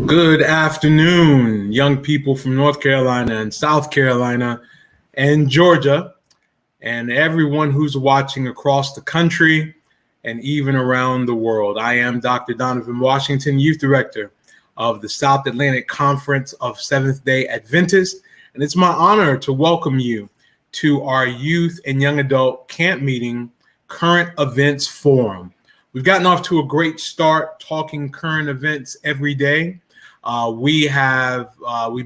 Good afternoon, young people from North Carolina and South Carolina and Georgia, and everyone who's watching across the country and even around the world. I am Dr. Donovan Washington, Youth Director of the South Atlantic Conference of Seventh-day Adventists, and it's my honor to welcome you to our Youth and Young Adult Camp Meeting Current Events Forum. We've gotten off to a great start talking current events every day. We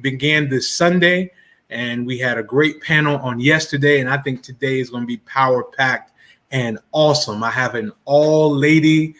began this Sunday, and we had a great panel on yesterday, and I think today is going to be power-packed and awesome. I have an all-lady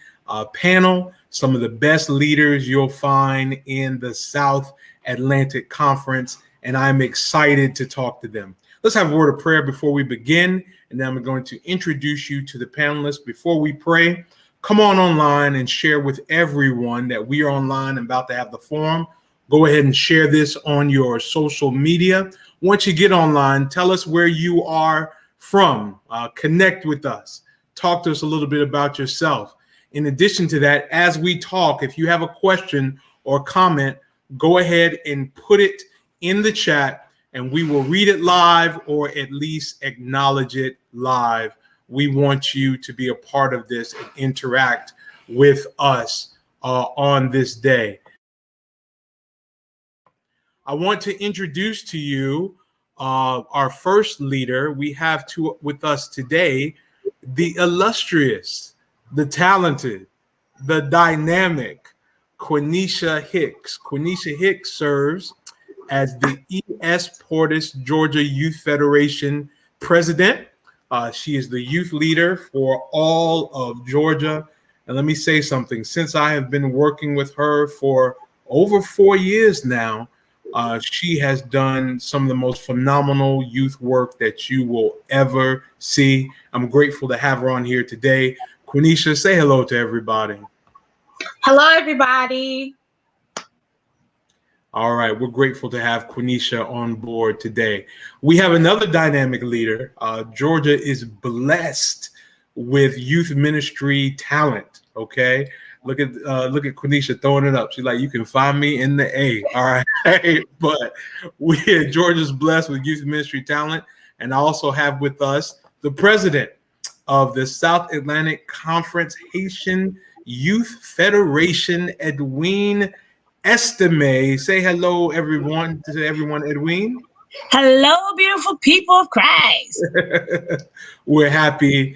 panel, some of the best leaders you'll find in the South Atlantic Conference, and I'm excited to talk to them. Let's have a word of prayer before we begin, and then I'm going to introduce you to the panelists. Before we pray, come on online and share with everyone that we are online and about to have the forum. Go ahead and share this on your social media. Once you get online, tell us where you are from. Connect with us. Talk to us a little bit about yourself. In addition to that, as we talk, if you have a question or comment, go ahead and put it in the chat and we will read it live or at least acknowledge it live. We want you to be a part of this and interact with us on this day. I want to introduce to you our first leader. We have with us today the illustrious, the talented, the dynamic Quinesha Hicks. Quinesha Hicks serves as the E.S.Portis Georgia Youth Federation president. She is the youth leader for all of Georgia. And let me say something. Since I have been working with her for over 4 years now, she has done some of the most phenomenal youth work that you will ever see. I'm grateful to have her on here today. Quinesha, say hello to everybody. Hello, everybody. All right, we're grateful to have Quinesha on board today. We have another dynamic leader. Georgia is blessed with youth ministry talent. Okay, look at Quinesha throwing it up. She's like, you can find me in the A. All right, but Georgia's blessed with youth ministry talent, and I also have with us the president of the South Atlantic Conference Haitian Youth Federation, Edwine. Estime. Say hello, everyone. To everyone, Edwine. Hello, beautiful people of Christ. We're happy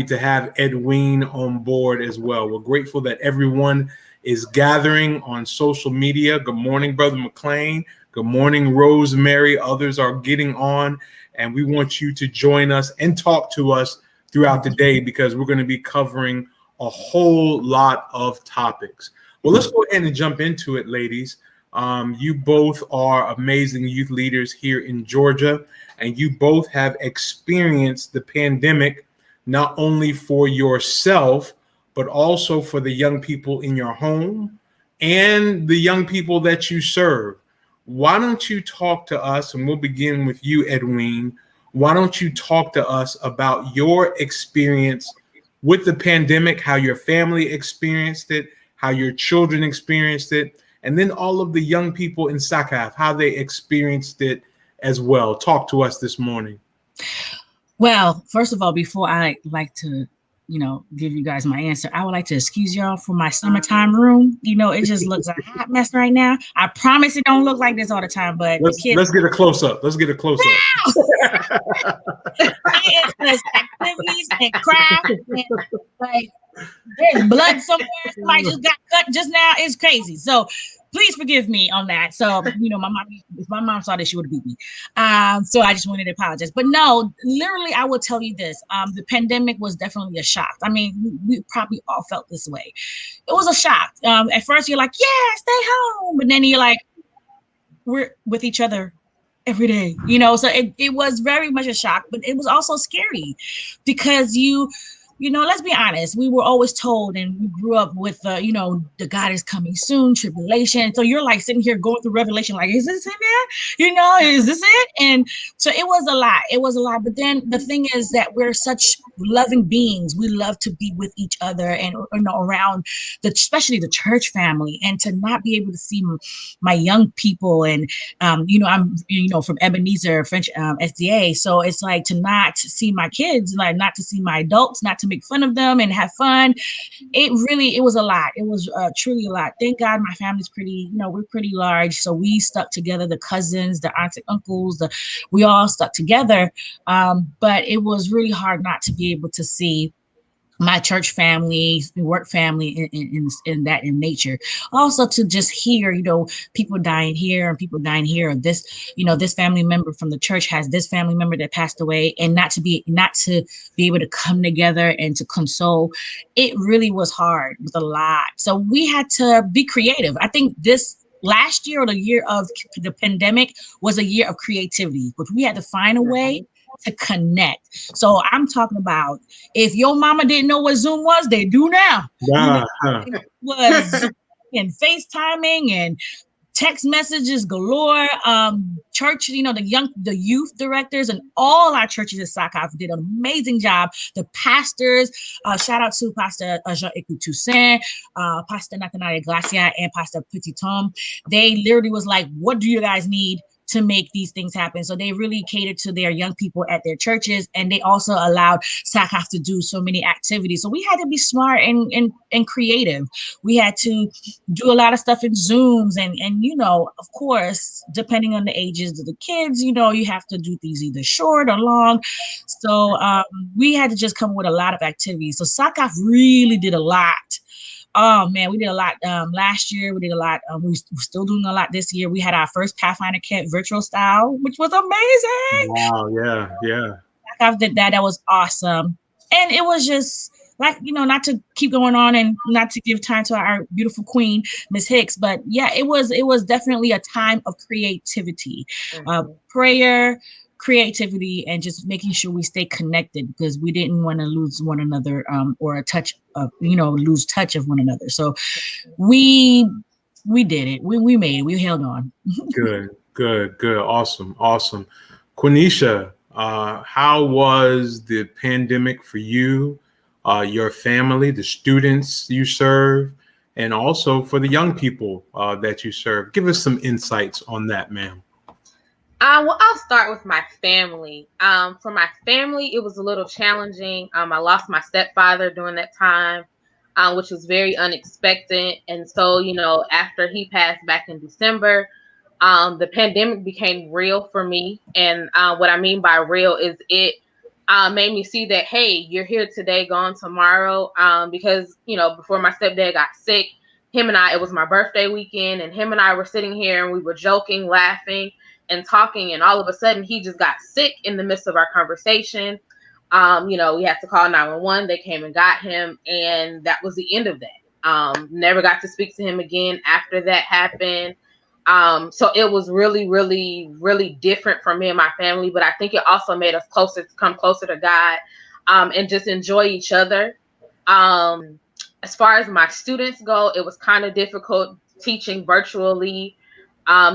to have Edwine on board as well. We're grateful that everyone is gathering on social media. Good morning, Brother McLean. Good morning, Rosemary. Others are getting on, and we want you to join us and talk to us throughout the day because we're going to be covering a whole lot of topics. Well, let's go ahead and jump into it, ladies. You both are amazing youth leaders here in Georgia, and you both have experienced the pandemic, not only for yourself, but also for the young people in your home and the young people that you serve. Why don't you talk to us, and we'll begin with you, Edwine. Why don't you talk to us about your experience with the pandemic, how your family experienced it, how your children experienced it, and then all of the young people in SACHAYF, how they experienced it as well. Talk to us this morning. Well, first of all, before I like to, give you guys my answer, I would like to excuse y'all for my summertime room. It just looks a hot mess right now. I promise it don't look like this all the time, but let's get a close up. Let's get a close up. It's activities and craft and like there's blood somewhere. Somebody just got cut just now. It's crazy. So please forgive me on that. So, my mom, if my mom saw this, she would have beat me. So I just wanted to apologize. But no, literally, I will tell you this. The pandemic was definitely a shock. I mean, we probably all felt this way. It was a shock. At first, you're like, yeah, stay home. But then you're like, we're with each other every day, so it was very much a shock, but it was also scary because you let's be honest. We were always told, and we grew up with, the God is coming soon, tribulation. So you're like sitting here going through Revelation, like, is this it, man? Is this it? And so it was a lot. It was a lot. But then the thing is that we're such loving beings. We love to be with each other and around especially the church family, and to not be able to see my young people. And I'm from Ebenezer French SDA, so it's like to not see my kids, like not to see my adults, not to make fun of them and have fun. It was a lot. It was truly a lot. Thank God my family's pretty, we're pretty large, so we stuck together. The cousins, the aunts and uncles, we all stuck together. But it was really hard not to be able to see my church family, work family, in that in nature. Also to just hear, people dying here and people dying here, or this, this family member from the church has this family member that passed away, and not to be able to come together and to console. It really was hard with a lot. So we had to be creative. I think this last year, or the year of the pandemic, was a year of creativity, but we had to find a way to connect. So I'm talking about, if your mama didn't know what Zoom was, they do now. It was and FaceTiming and text messages galore. Church, the youth directors and all our churches at SACHAYF did an amazing job. The pastors, shout out to Pastor Jean-Écoute Toussaint, Pastor Nathanael Glacia, and Pastor Petit Tom. They literally was like, what do you guys need to make these things happen? So they really catered to their young people at their churches, and they also allowed SACHAYF to do so many activities. So we had to be smart and creative. We had to do a lot of stuff in Zooms, and of course, depending on the ages of the kids, you have to do things either short or long. So we had to just come up with a lot of activities. So SACHAYF really did a lot. Oh man, we did a lot last year. We did a lot. We're still doing a lot this year. We had our first Pathfinder camp virtual style, which was amazing. Wow, yeah. I did that. That was awesome. And it was just like, not to keep going on and not to give time to our beautiful queen, Miss Hicks, but yeah, it was definitely a time of creativity, prayer, creativity, and just making sure we stay connected, because we didn't want to lose one another, or lose touch of one another. So we did it. We made it. We held on. Good. Awesome. Quinesha, how was the pandemic for you, your family, the students you serve, and also for the young people that you serve? Give us some insights on that, ma'am. Well, I'll start with my family. For my family, it was a little challenging. I lost my stepfather during that time, which was very unexpected. And so, after he passed back in December, the pandemic became real for me. And what I mean by real is it made me see that, hey, you're here today, gone tomorrow. Because, before my stepdad got sick, it was my birthday weekend, and him and I were sitting here and we were joking, laughing, and talking, and all of a sudden he just got sick in the midst of our conversation. We had to call 911. They came and got him, and that was the end of that. Never got to speak to him again after that happened. So it was really, really, really different for me and my family, but I think it also made us come closer to God, and just enjoy each other. As far as my students go, it was kind of difficult teaching virtually,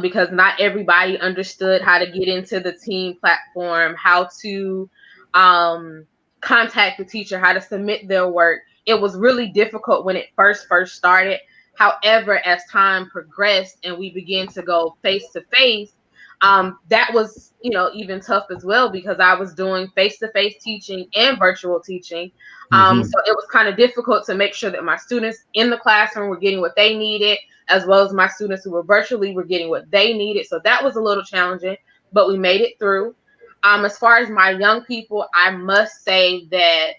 because not everybody understood how to get into the team platform, how to contact the teacher, how to submit their work. It was really difficult when it first started. However, as time progressed and we began to go face to face, that was, even tough as well, because I was doing face-to-face teaching and virtual teaching. So it was kind of difficult to make sure that my students in the classroom were getting what they needed, as well as my students who were virtually were getting what they needed. So that was a little challenging, but we made it through. As far as my young people, I must say that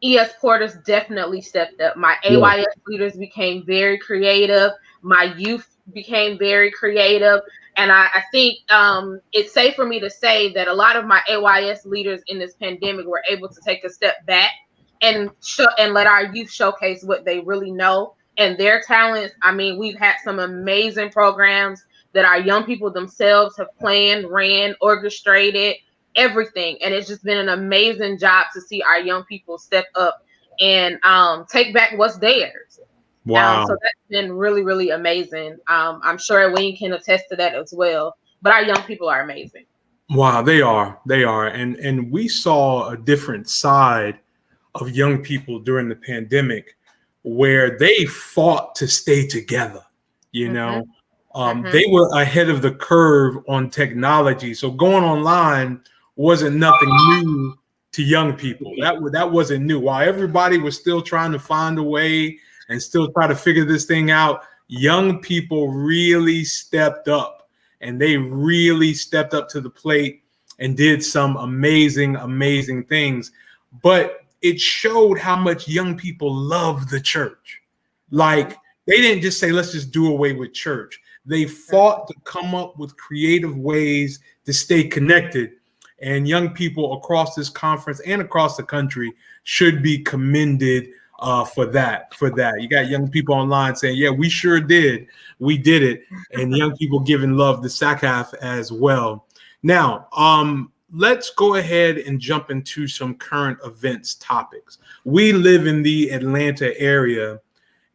E.S.Portis definitely stepped up. My AYS leaders became very creative. My youth became very creative. And I think it's safe for me to say that a lot of my AYS leaders in this pandemic were able to take a step back and let our youth showcase what they really know and their talents. I mean, we've had some amazing programs that our young people themselves have planned, ran, orchestrated. everything. And it's just been an amazing job to see our young people step up and take back what's theirs. Wow. So that's been really, really amazing. I'm sure Edwine can attest to that as well. But our young people are amazing. Wow, they are. And we saw a different side of young people during the pandemic where they fought to stay together. You know, they were ahead of the curve on technology. So going online wasn't nothing new to young people. That wasn't new. While everybody was still trying to find a way and still try to figure this thing out, young people really stepped up, and they really stepped up to the plate and did some amazing, amazing things. But it showed how much young people love the church. Like, they didn't just say, let's just do away with church. They fought to come up with creative ways to stay connected. And young people across this conference and across the country should be commended for that. You got young people online saying, yeah, we sure did. We did it. And young people giving love to SACHAYF as well. Now, let's go ahead and jump into some current events topics. We live in the Atlanta area,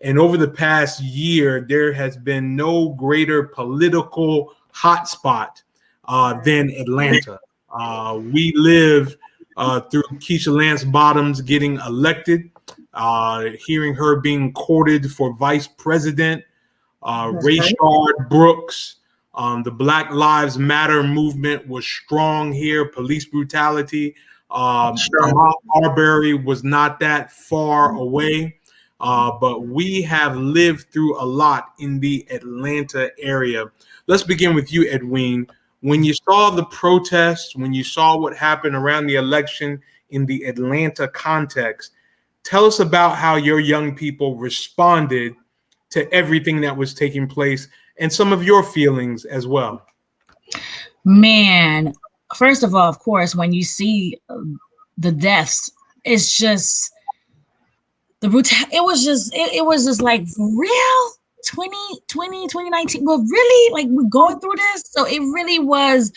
and over the past year, there has been no greater political hotspot than Atlanta. We lived through Keisha Lance Bottoms getting elected, hearing her being courted for vice president, Rayshard Brooks. The Black Lives Matter movement was strong here. Police brutality. Marbury was not that far away, but we have lived through a lot in the Atlanta area. Let's begin with you, Edwine. When you saw the protests, when you saw what happened around the election in the Atlanta context, tell us about how your young people responded to everything that was taking place, and some of your feelings as well. Man, first of all, of course, when you see the deaths, it's just the brutal. It was just like, real 2019. Well, really, like, we're going through this. So it really was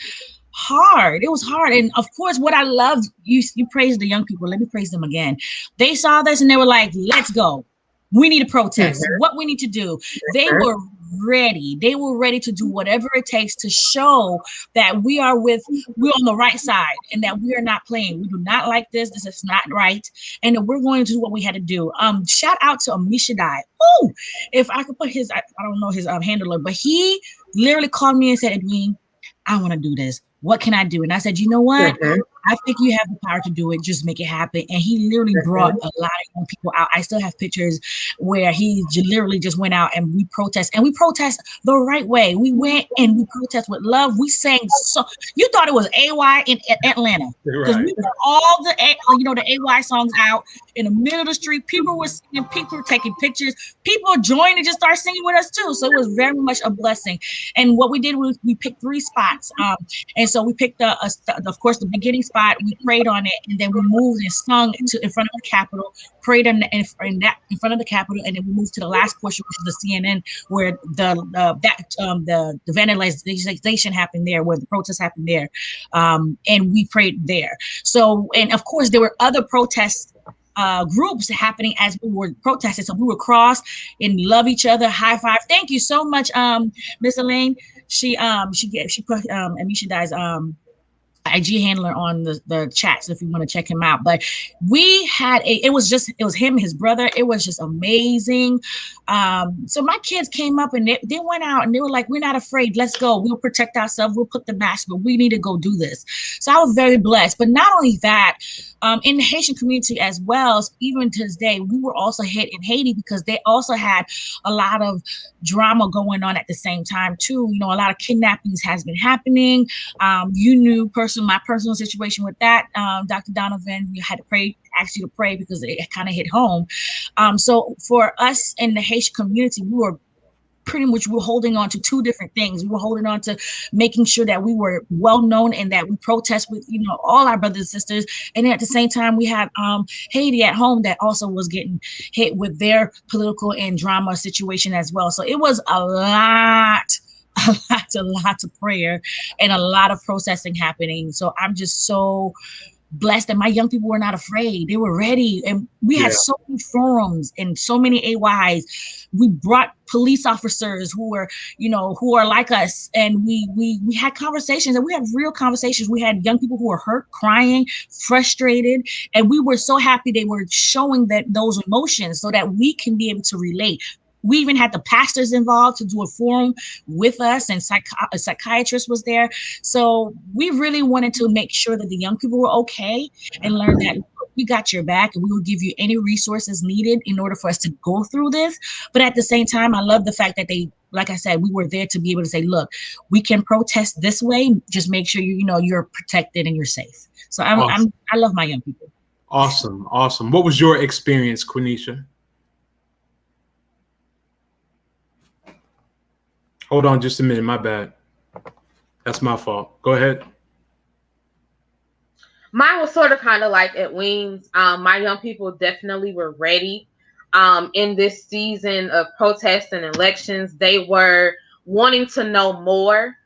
hard. It was hard. And of course, what I loved, you praised the young people. Let me praise them again. They saw this and they were like, let's go. We need to protest. What we need to do. They were ready. They were ready to do whatever it takes to show that we're on the right side and that we are not playing. We do not like this. This is not right. And that we're going to do what we had to do. Shout out to Amishadai. Oh, if I could put his, I don't know his handler, but he literally called me and said, Edwine, I want to do this. What can I do? And I said, you know what? I think you have the power to do it. Just make it happen. And he literally brought a lot of young people out. I still have pictures where he literally just went out and we protest. And we protest the right way. We went and we protest with love. We sang so you thought it was AY in Atlanta. Because we put all the AY songs out in the middle of the street. People were singing, people were taking pictures. People joined and just started singing with us too. So it was very much a blessing. And what we did was we picked 3 spots. And so we picked of course, the beginning spot. We prayed on it, and then we moved and sung in front of the Capitol, prayed in front of the Capitol, and then we moved to the last portion, which is the CNN, where the vandalization happened there, where the protest happened there, and we prayed there. So, and of course, there were other protests. Groups happening as we were protesting, so we would cross and love each other, high five. Thank you so much, Miss Elaine. She put Amisha Dai's IG handler on the chat, so if you want to check him out. But we had it was him and his brother. It was just amazing. So my kids came up and they went out and they were like, we're not afraid, let's go, we'll protect ourselves, we'll put the mask, but we need to go do this. So I was very blessed. But not only that, in the Haitian community as well, even to this day, we were also hit in Haiti because they also had a lot of drama going on at the same time too. You know, a lot of kidnappings has been happening. You knew my personal situation with that, Dr. Donovan. We had to ask you to pray because it kind of hit home. So for us in the Haitian community, we were holding on to 2 different things. We were holding on to making sure that we were well known and that we protest with, all our brothers and sisters. And then at the same time, we had Haiti at home that also was getting hit with their political and drama situation as well. So it was a lot lots and lots of prayer and a lot of processing happening. So I'm just so blessed that my young people were not afraid. They were ready. And we had so many forums and so many AYs. We brought police officers who were, who are like us. And we had conversations, and we had real conversations. We had young people who were hurt, crying, frustrated. And we were so happy they were showing those emotions so that we can be able to relate. We even had the pastors involved to do a forum with us, and a psychiatrist was there. So we really wanted to make sure that the young people were okay and learn that we got your back and we will give you any resources needed in order for us to go through this. But at the same time, I love the fact that they, like I said, we were there to be able to say, look, we can protest this way. Just make sure you're protected and you're safe. So I love my young people. Awesome. What was your experience, Quinesha? Hold on just a minute. My bad. That's my fault. Go ahead. Mine was sort of kind of like Edwine's. My young people definitely were ready. In this season of protests and elections, they were wanting to know more.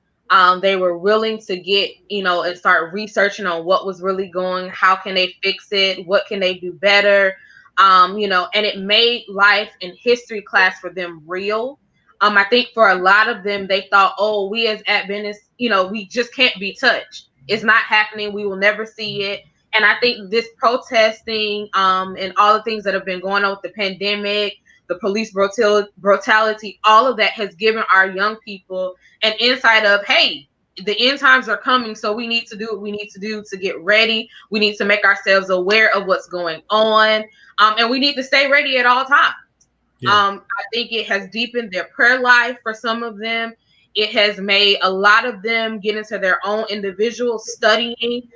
They were willing to get, and start researching on what was really going, how can they fix it? What can they do better? And it made life and history class for them real. I think for a lot of them, they thought, oh, we as Adventists, we just can't be touched. It's not happening. We will never see it. And I think this protesting and all the things that have been going on with the pandemic, the police brutality, all of that has given our young people an insight of, hey, the end times are coming. So we need to do what we need to do to get ready. We need to make ourselves aware of what's going on. And we need to stay ready at all times. I think it has deepened their prayer life for some of them. It has made a lot of them get into their own individual studying,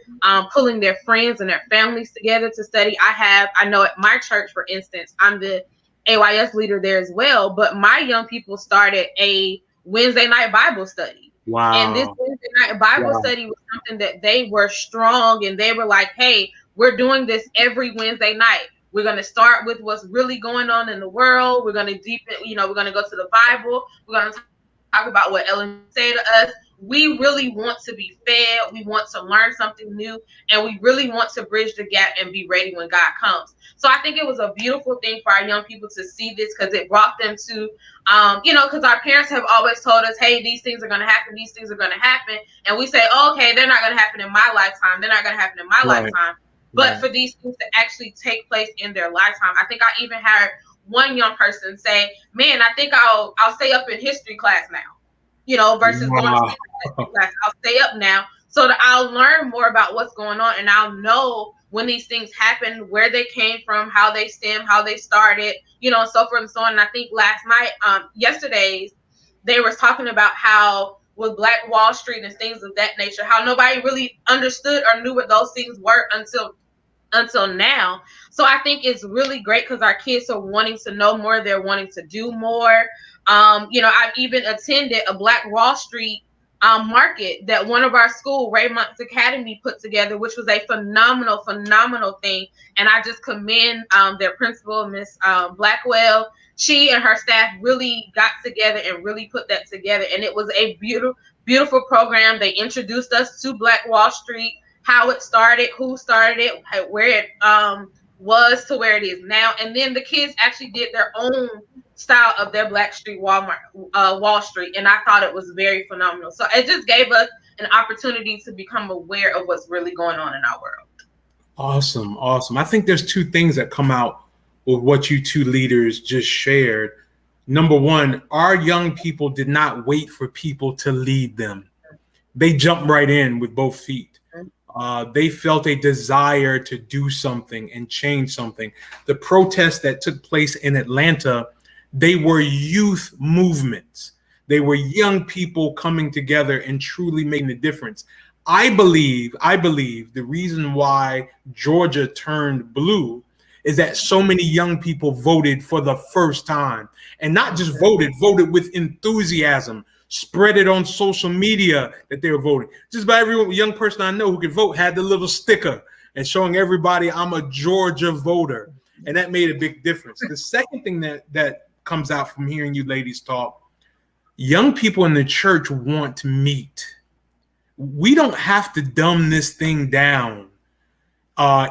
pulling their friends and their families together to study. I know at my church, for instance, I'm the AYS leader there as well, but my young people started a Wednesday night Bible study. Wow. And this Wednesday night Bible study was something that they were strong, and they were like, hey, we're doing this every Wednesday night. We're going to start with what's really going on in the world. We're going to deepen, we're going to go to the Bible. We're going to talk about what Ellen said to us. We really want to be fed. We want to learn something new, and we really want to bridge the gap and be ready when God comes. So I think it was a beautiful thing for our young people to see this, because it brought them to, because our parents have always told us, hey, these things are going to happen. These things are going to happen. And we say, oh, okay, they're not going to happen in my lifetime. They're not going to happen in my lifetime. But for these things to actually take place in their lifetime, I think I even heard one young person say, man, I think I'll stay up in history class now, versus going to history class. I'll stay up now so that I'll learn more about what's going on, and I'll know when these things happen, where they came from, how they stem, how they started, and so forth and so on. And I think last night, yesterday's, they were talking about how with Black Wall Street and things of that nature, how nobody really understood or knew what those things were until now. So I think it's really great because our kids are wanting to know more. They're wanting to do more. I've even attended a Black Wall Street market that one of our school, Raymond's Academy, put together, which was a phenomenal thing. And I just commend their principal, Miss Blackwell. She and her staff really got together and really put that together. And it was a beautiful program. They introduced us to Black Wall Street, how it started, who started it, where it was to where it is now. And then the kids actually did their own style of their Black Street Wall Street. And I thought it was very phenomenal. So it just gave us an opportunity to become aware of what's really going on in our world. Awesome. I think there's two things that come out with what you two leaders just shared. Number one, our young people did not wait for people to lead them. They jumped right in with both feet. They felt a desire to do something and change something. The protests that took place in Atlanta, they were youth movements. They were young people coming together and truly making a difference. I believe the reason why Georgia turned blue is that so many young people voted for the first time, and not just voted with enthusiasm, spread it on social media that they were voting. Just about every young person I know who could vote had the little sticker and showing everybody I'm a Georgia voter. And that made a big difference. The second thing that comes out from hearing you ladies talk, young people in the church want meat. We don't have to dumb this thing down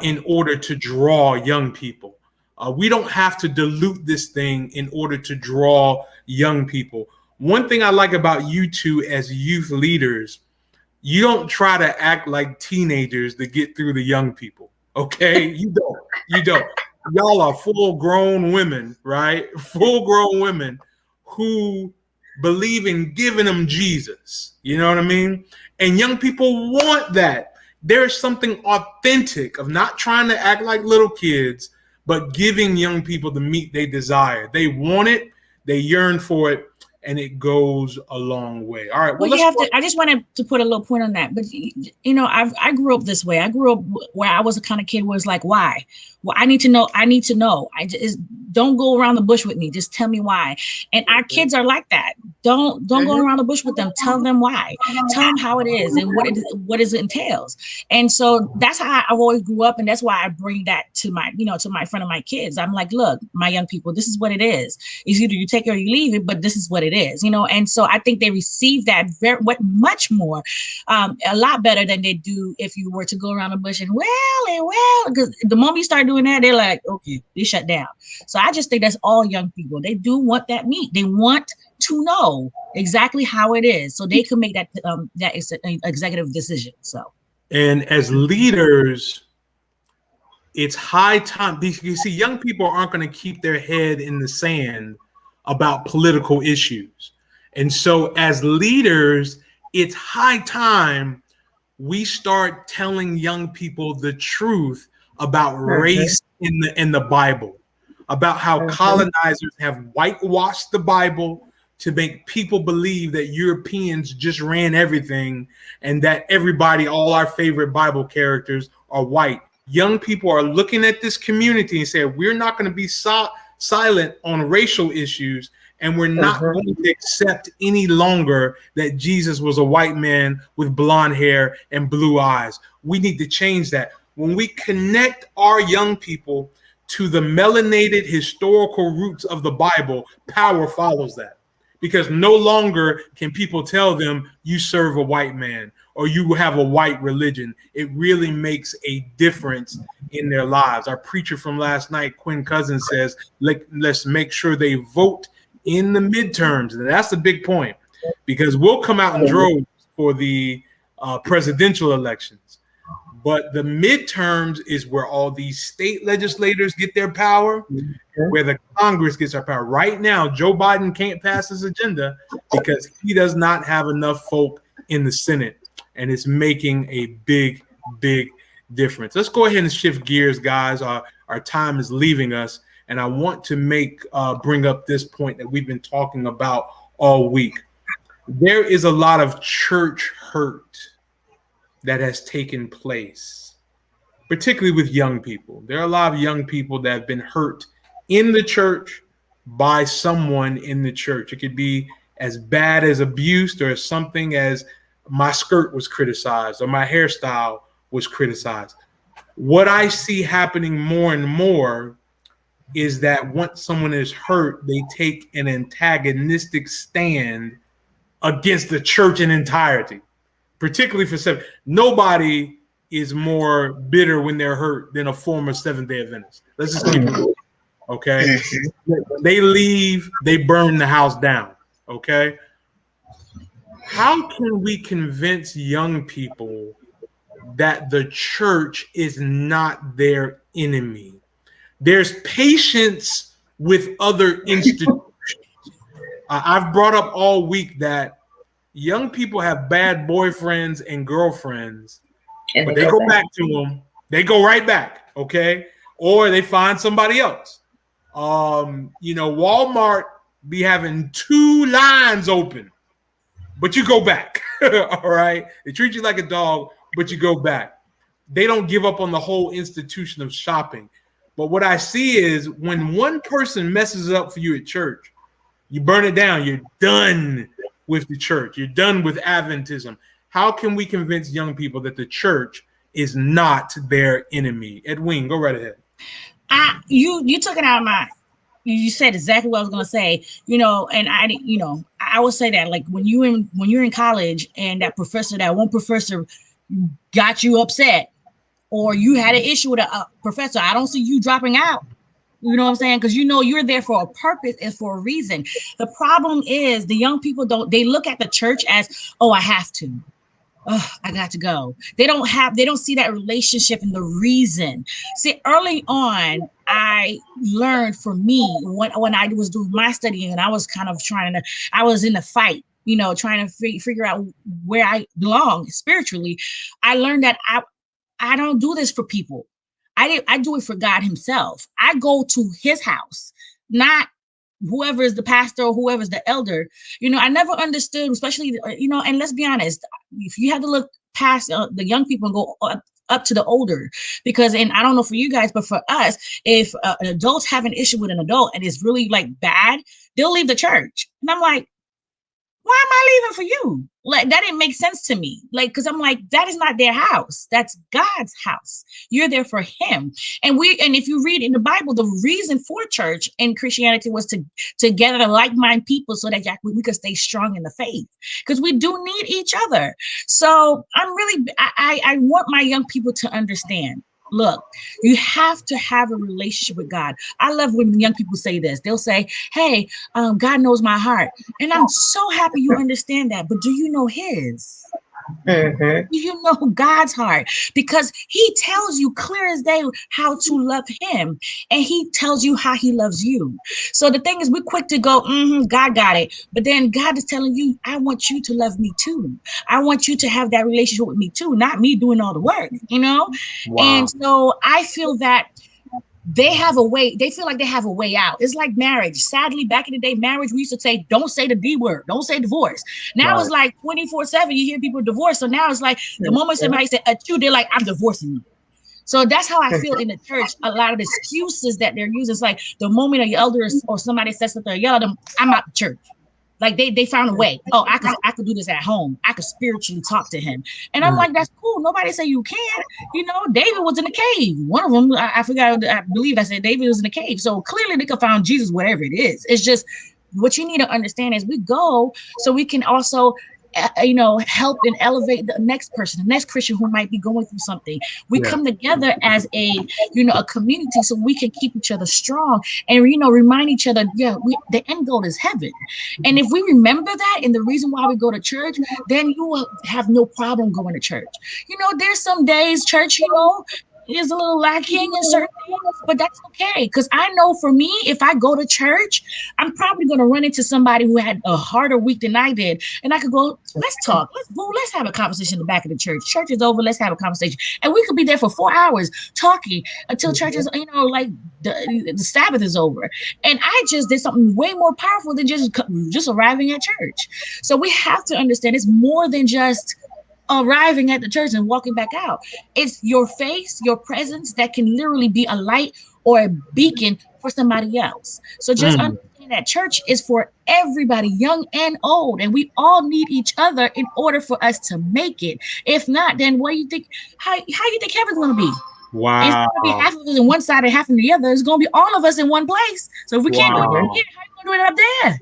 in order to draw young people. We don't have to dilute this thing in order to draw young people. One thing I like about you two as youth leaders, you don't try to act like teenagers to get through the young people. Okay? You don't. You don't. Y'all are full-grown women, right? Full-grown women who believe in giving them Jesus. You know what I mean? And young people want that. There's something authentic of not trying to act like little kids, but giving young people the meat they desire. They want it, they yearn for it, and it goes a long way. All right. Well, you have to. I just wanted to put a little point on that. But you know, I grew up this way. I grew up where I was a kind of kid where it's like, why? Well, I need to know. I need to know. I just don't go around the bush with me. Just tell me why. And our kids are like that. Don't go around the bush with them. Tell them why. Tell them how it is and what it entails. And so that's how I've always grew up, and that's why I bring that to my, to my front of my kids. I'm like, look, my young people, this is what it is. It's either you take it or you leave it, but this is what it is, And so I think they receive that much more, a lot better than they do if you were to go around the bush and because the moment you start doing that, they're like, okay, they shut down. So I just think that's all young people. They do want that meat. They want to know exactly how it is, so they can make that executive decision. So, and as leaders, it's high time, because you see, young people aren't going to keep their head in the sand about political issues. And so as leaders, it's high time we start telling young people the truth about race in the Bible, about how colonizers have whitewashed the Bible to make people believe that Europeans just ran everything and that everybody, all our favorite Bible characters are white. Young people are looking at this community and saying, we're not going to be silent on racial issues, and we're not going to accept any longer that Jesus was a white man with blonde hair and blue eyes. We need to change that. When we connect our young people to the melanated historical roots of the Bible, power follows that. Because no longer can people tell them you serve a white man or you have a white religion. It really makes a difference in their lives. Our preacher from last night, Quinn Cousins, says, let's make sure they vote in the midterms. And that's a big point, because we'll come out in droves for the presidential elections. But the midterms is where all these state legislators get their power, where the Congress gets our power. Right now, Joe Biden can't pass his agenda because he does not have enough folk in the Senate, and it's making a big, big difference. Let's go ahead and shift gears, guys. Our time is leaving us, and I want to bring up this point that we've been talking about all week. There is a lot of church hurt that has taken place, particularly with young people. There are a lot of young people that have been hurt in the church by someone in the church. It could be as bad as abuse, or something as my skirt was criticized or my hairstyle was criticized. What I see happening more and more is that once someone is hurt, they take an antagonistic stand against the church in entirety. Particularly for seven, nobody is more bitter when they're hurt than a former Seventh-day Adventist. Let's just keep it moving, okay? They leave, they burn the house down, okay? How can we convince young people that the church is not their enemy? There's patience with other institutions. I've brought up all week that young people have bad boyfriends and girlfriends, but they go back to them. They go right back, okay? Or they find somebody else. Walmart be having 2 lines open, but you go back, all right? They treat you like a dog, but you go back. They don't give up on the whole institution of shopping. But what I see is when one person messes it up for you at church, you burn it down. You're done with the church. You're done with Adventism. How can we convince young people that the church is not their enemy? Edwine, go right ahead. You took it out of you said exactly what I was gonna say, and I would say that, like, when you're in college and that one professor got you upset, or you had an issue with a professor, I don't see you dropping out. You know what I'm saying? Because you're there for a purpose and for a reason. The problem is the young people they look at the church as, oh, I have to. Oh, I got to go. They don't see that relationship and the reason. See, early on, I learned, for me, when I was doing my studying, and I was kind of I was in the fight, trying to figure out where I belong spiritually. I learned that I don't do this for people. I do it for God himself. I go to his house, not whoever is the pastor or whoever is the elder. I never understood, especially, and let's be honest, if you have to look past the young people and go up to the older, because, and I don't know for you guys, but for us, if adults have an issue with an adult and it's really like bad, they'll leave the church. And I'm like, why am I leaving for you? Like, that didn't make sense to me. Like, because I'm like, that is not their house. That's God's house. You're there for him. And if you read in the Bible, the reason for church and Christianity was to gather like-minded people so that we could stay strong in the faith, because we do need each other. So I want my young people to understand, look, you have to have a relationship with God. I love when young people say this. They'll say, hey, God knows my heart. And I'm so happy you understand that. But do you know his? Mm-hmm. Do you know God's heart? Because he tells you clear as day how to love him. And he tells you how he loves you. So the thing is, we're quick to go, God got it. But then God is telling you, I want you to love me too. I want you to have that relationship with me too, not me doing all the work, Wow. And so I feel that they feel like they have a way out. It's like marriage. Sadly, back in the day, marriage, we used to say, don't say the D word, don't say divorce. Now It's like 24/7, you hear people divorce. So now it's like the moment somebody said you, they're like, I'm divorcing you. So that's how I feel in the church. A lot of the excuses that they're using, it's like the moment an elder or somebody says something, or yell at them, I'm out the church. Like they found a way. Oh, I could do this at home. I could spiritually talk to him. And I'm like, that's cool. Nobody say you can't. David was in the cave. One of them, I forgot, I believe I said David was in the cave. So clearly they could find Jesus wherever it is. It's just what you need to understand is we go so we can also help and elevate the next person, the next Christian who might be going through something. We come together as a community so we can keep each other strong and, remind each other, the end goal is heaven. And if we remember that and the reason why we go to church, then you will have no problem going to church. There's some days church, is a little lacking in certain things, but that's okay. Because I know for me, if I go to church, I'm probably going to run into somebody who had a harder week than I did. And I could go, let's talk. Let's have a conversation in the back of the church. Church is over. Let's have a conversation. And we could be there for 4 hours talking until church is, like the Sabbath is over. And I just did something way more powerful than just arriving at church. So we have to understand it's more than just arriving at the church and walking back out. It's your face, your presence that can literally be a light or a beacon for somebody else. So just understand that church is for everybody, young and old, and we all need each other in order for us to make it. If not, then what do you think? How you think heaven's going to be? Wow. It's going to be half of us in one side and half in the other. It's going to be all of us in one place. So if we can't do it here, how are you going to do it up there?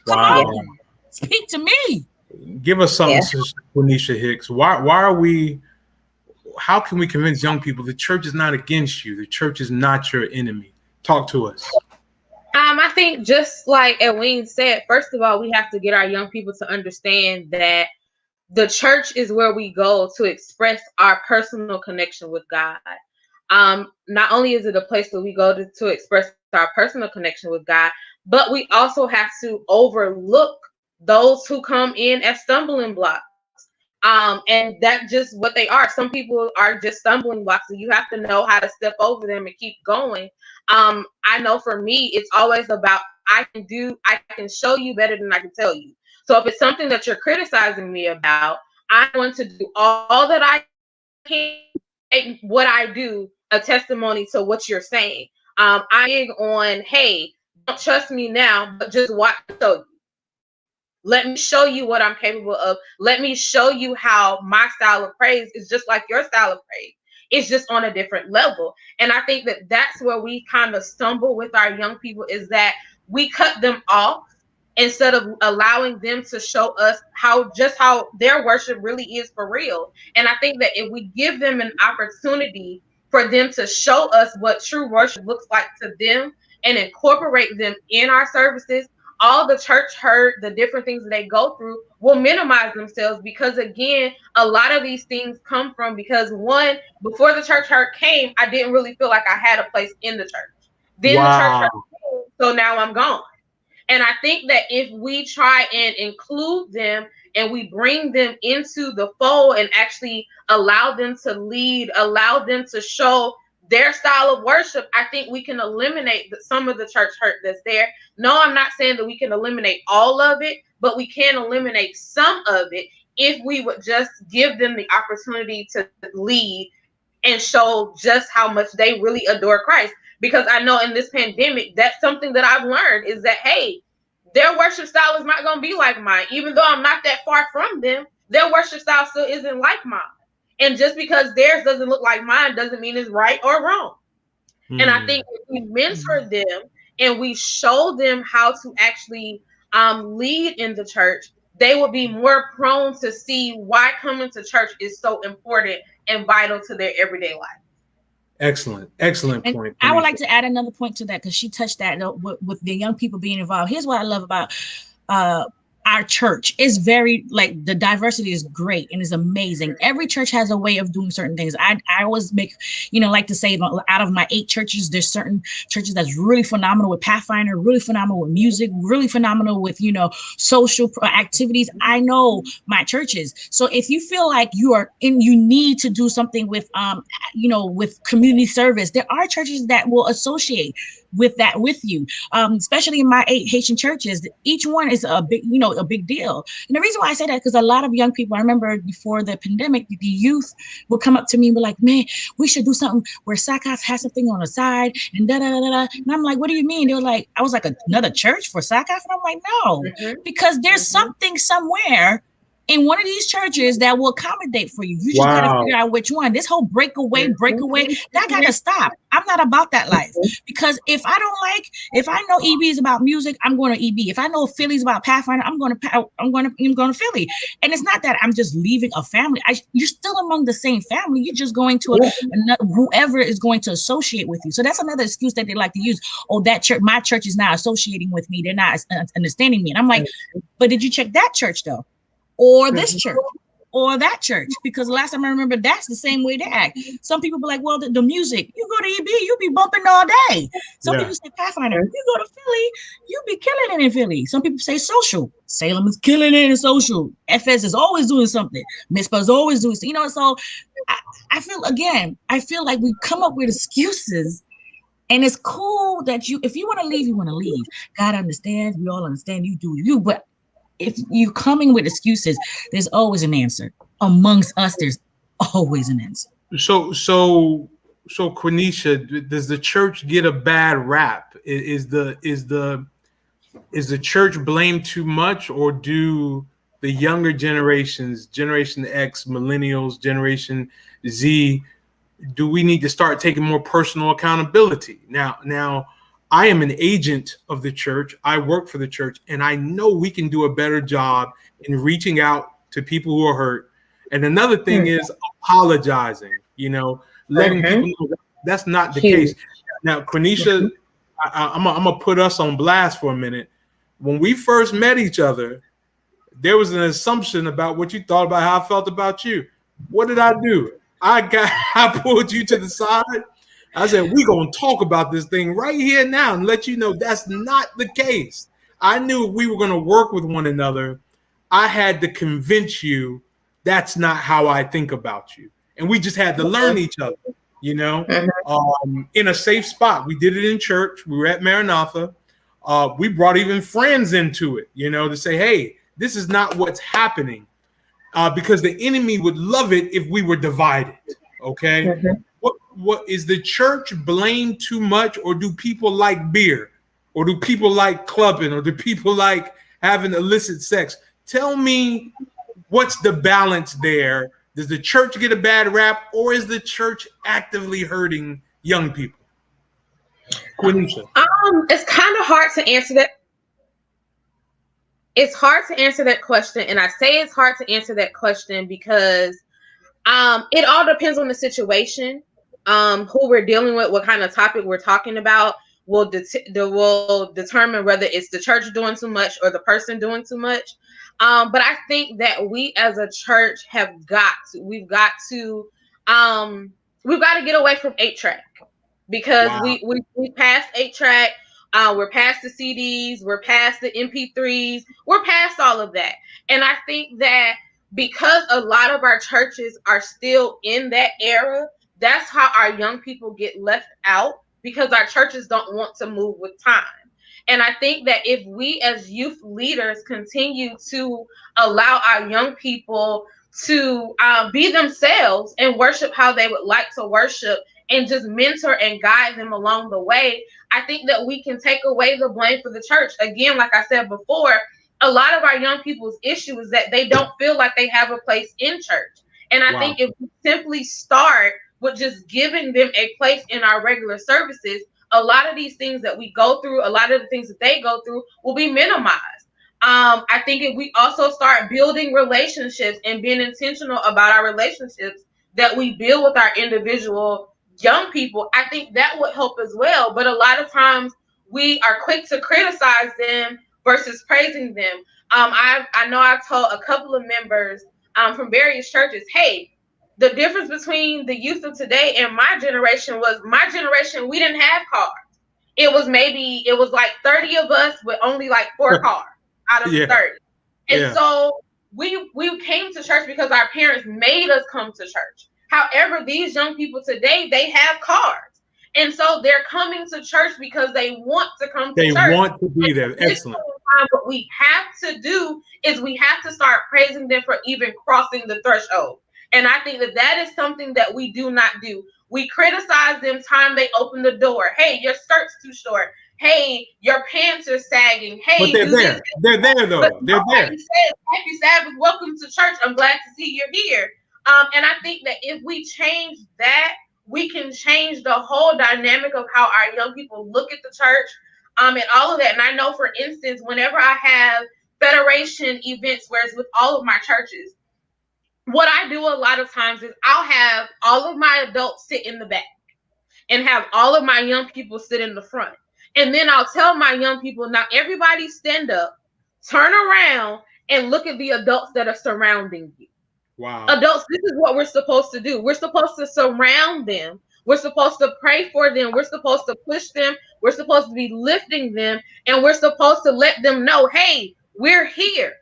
Come on, speak to me. Give us something, Sister Quinesha Hicks. How can we convince young people the church is not against you? The church is not your enemy. Talk to us. I think just like Edwine said, first of all, we have to get our young people to understand that the church is where we go to express our personal connection with God. Not only is it a place that we go to express our personal connection with God, but we also have to overlook those who come in as stumbling blocks. And that's just what they are. Some people are just stumbling blocks, and you have to know how to step over them and keep going. I know for me, it's always about I can show you better than I can tell you. So if it's something that you're criticizing me about, I want to do all that I can, make what I do a testimony to what you're saying. I'm big on, hey, don't trust me now, but just watch me show you. Let me show you what I'm capable of. Let me show you how my style of praise is just like your style of praise. It's just on a different level. And I think that that's where we kind of stumble with our young people, is that we cut them off instead of allowing them to show us how their worship really is for real. And I think that if we give them an opportunity for them to show us what true worship looks like to them and incorporate them in our services, all the church hurt, the different things that they go through will minimize themselves, because again, a lot of these things come from, because one, before the church hurt came, I didn't really feel like I had a place in the church. Then the church hurt came, so now I'm gone. And I think that if we try and include them and we bring them into the fold and actually allow them to lead, allow them to show their style of worship, I think we can eliminate some of the church hurt that's there. No, I'm not saying that we can eliminate all of it, but we can eliminate some of it if we would just give them the opportunity to lead and show just how much they really adore Christ. Because I know in this pandemic, that's something that I've learned, is that, hey, their worship style is not going to be like mine. Even though I'm not that far from them, their worship style still isn't like mine. And just because theirs doesn't look like mine doesn't mean it's right or wrong. And I think if we mentor them and we show them how to actually lead in the church, they will be more prone to see why coming to church is so important and vital to their everyday life. Excellent point. I would like to add another point to that, because she touched that with the young people being involved. Here's what I love about our church. Is very, like, the diversity is great and is amazing. Every church has a way of doing certain things. I always make, like to say, out of my 8 churches, there's certain churches that's really phenomenal with Pathfinder, really phenomenal with music, really phenomenal with, social activities. I know my churches. So if you feel like you need to do something with, with community service, there are churches that will associate with that with you, especially in my 8 Haitian churches. Each one is a big, a big deal. And the reason why I say that, because a lot of young people, I remember before the pandemic, the youth would come up to me and be like, man, we should do something where SACHAYF has something on the side and da da da da. And I'm like, what do you mean? They were like, I was like, another church for SACHAYF? And I'm like, no, because there's something somewhere in one of these churches that will accommodate for you. You just got to figure out which one. This whole breakaway, that got to stop. I'm not about that life, because if I know EB is about music, I'm going to EB. If I know Philly's about Pathfinder, I'm going to Philly. And it's not that I'm just leaving a family. You're still among the same family. You're just going to whoever is going to associate with you. So that's another excuse that they like to use. Oh, that church, my church is not associating with me. They're not understanding me. And I'm like, but did you check that church though? Or this church, or that church? Because last time I remember, that's the same way they act. Some people be like, well, the music, you go to EB, you be bumping all day. Some people say Pathfinder, you go to Philly, you be killing it in Philly. Some people say social, Salem is killing it in social. FS is always doing something. Mizpah is always doing something. So I feel like we come up with excuses. And it's cool that if you want to leave, you want to leave. God understands, we all understand, you do you, but if you're coming with excuses, there's always an answer. Amongst us, there's always an answer. So Quinesha, does the church get a bad rap? Is the church blamed too much, or do the younger generations, Generation X, Millennials, Generation Z, do we need to start taking more personal accountability? Now, I am an agent of the church. I work for the church, and I know we can do a better job in reaching out to people who are hurt. And another thing is apologizing, letting people know that's not the case. Now, Quinesha, I'm gonna put us on blast for a minute. When we first met each other, there was an assumption about what you thought about how I felt about you. What did I do? I pulled you to the side. I said, we're going to talk about this thing right here now and let you know that's not the case. I knew we were going to work with one another. I had to convince you that's not how I think about you. And we just had to learn each other, in a safe spot. We did it in church. We were at Maranatha. We brought even friends into it, to say, hey, this is not what's happening, because the enemy would love it if we were divided. Okay. What is the church blamed too much, or do people like beer, or do people like clubbing, or do people like having illicit sex? Tell me what's the balance there Does the church get a bad rap, or is the church actively hurting young people? Quinesha. It's kind of hard to answer that. It's hard to answer that question, and I say it's hard to answer that question because it all depends on the situation, who we're dealing with, what kind of topic we're talking about will determine whether it's the church doing too much or the person doing too much. But I think that we as a church we've got to get away from 8-track because Wow. we passed 8-track. We're past the CDs, we're past the MP3s, we're past all of that. And I think that because a lot of our churches are still in that era, that's how our young people get left out, because our churches don't want to move with time. And I think that if we as youth leaders continue to allow our young people to be themselves and worship how they would like to worship and just mentor and guide them along the way, I think that we can take away the blame for the church. Again, like I said before, a lot of our young people's issue is that they don't feel like they have a place in church. And I think if we simply start with just giving them a place in our regular services, a lot of these things that we go through, a lot of the things that they go through will be minimized. I think if we also start building relationships and being intentional about our relationships that we build with our individual young people, I think that would help as well. But a lot of times we are quick to criticize them versus praising them. I know I've told a couple of members from various churches, hey, the difference between the youth of today and my generation, we didn't have cars. It was like 30 of us with only like 4 cars out of the 30. And so we came to church because our parents made us come to church. However, these young people today, they have cars. And so they're coming to church because they want to come to church. They want to be there. Excellent. What we have to do is we have to start praising them for even crossing the threshold. And I think that is something that we do not do. We criticize them time they open the door. Hey, your skirt's too short. Hey, your pants are sagging. Hey, but they're there. They're there though. They're there. Says, happy Sabbath, welcome to church. I'm glad to see you're here. And I think that if we change that, we can change the whole dynamic of how our young people look at the church, and all of that. And I know, for instance, whenever I have federation events, where it's with all of my churches, what I do a lot of times is I'll have all of my adults sit in the back and have all of my young people sit in the front. And then I'll tell my young people, now everybody stand up, turn around, and look at the adults that are surrounding you. Wow. Adults, this is what we're supposed to do. We're supposed to surround them. We're supposed to pray for them. We're supposed to push them. We're supposed to be lifting them. And we're supposed to let them know, hey, we're here.